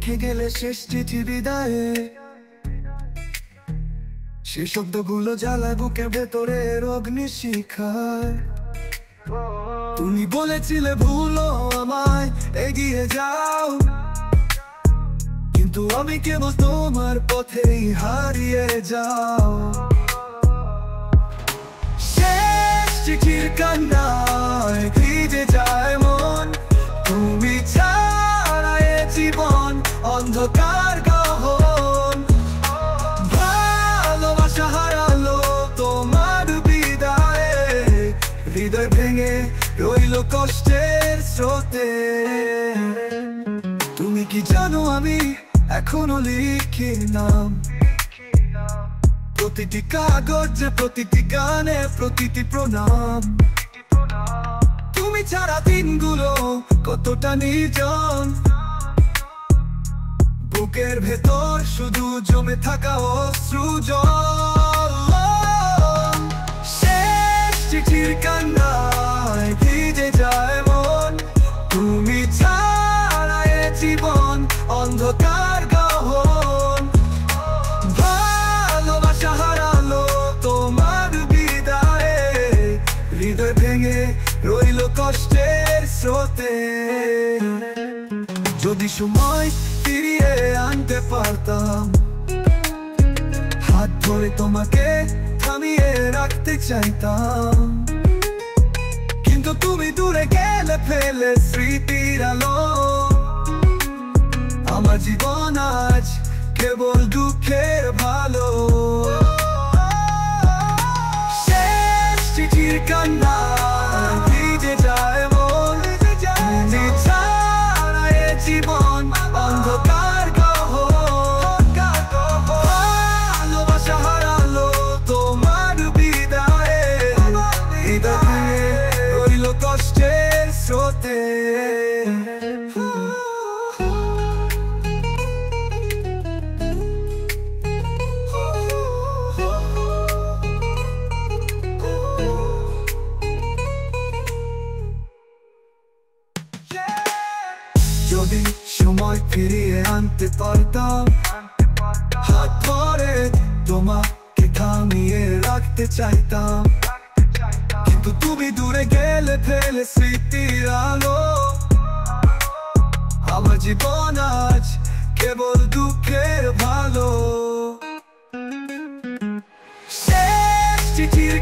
রেখে গেলে শেষ চিঠি বিদায়ে, সে শব্দগুলো জ্বালায় বুকের ভেতরে অগ্নিশিখায়। তুমি বলেছিলে ভুলো আমায়, এগিয়ে যাও, কিন্তু আমি কেবল তোমার পথেই হারিয়ে যাও। শেষ চিঠির কান্নায় ভিজে যায় মন, তুমি ছাড়া এ জীবন অন্ধকার গহন। ভালোবাসা হারালো তোমার বিদায়ে, হৃদয় ভেঙে রইল কষ্টের স্রোতে। তুমি কি জানো আমি এখনো লিখি নাম, প্রতিটি কাগজে, প্রতিটি গানে, প্রতিটি প্রণাম। তুমি ছাড়া দিনগুলো কতটা নির্জন, বুকের ভেতর শুধু জমে থাকা অশ্রু জল। শেষ চিঠির কান্নায় ভিজে যায় মন, তুমি ছাড়া এ জীবন অন্ধকার গহন। ভালোবাসা হারালো তোমার বিদায়ে, হৃদয় ভেঙে রইল কষ্টের স্রোতে। যদি সময় ফিরিয়ে আনতে পারতাম, হাত ধরে তোমাকে থামিয়ে রাখতে চাইতাম, কিন্তু তুমি দূরে গেলে ফেলে স্মৃতির আলো। আমার জীবন আজ কেবল দুঃখের ভালো। শেষ চিঠির কান্না ভিজে যায় মন, তুমি ছাড়া এ জীবন অন্ধকার গহন। ভালোবাসা হারালো তোমার বিদায়ে, হৃদয় ভেঙে রইল কষ্টের স্রোতে। যদি সময় ফিরিয়ে আনতে পারতাম, হাত ধরে তোমাকে থামিয়ে রাখতে চাইতাম, কিন্তু তুমি দূরে গেলে ফেলে স্মৃতির আলো। আমার জীবন আজ কেবল দুঃখের ভালো। শেষ চিঠির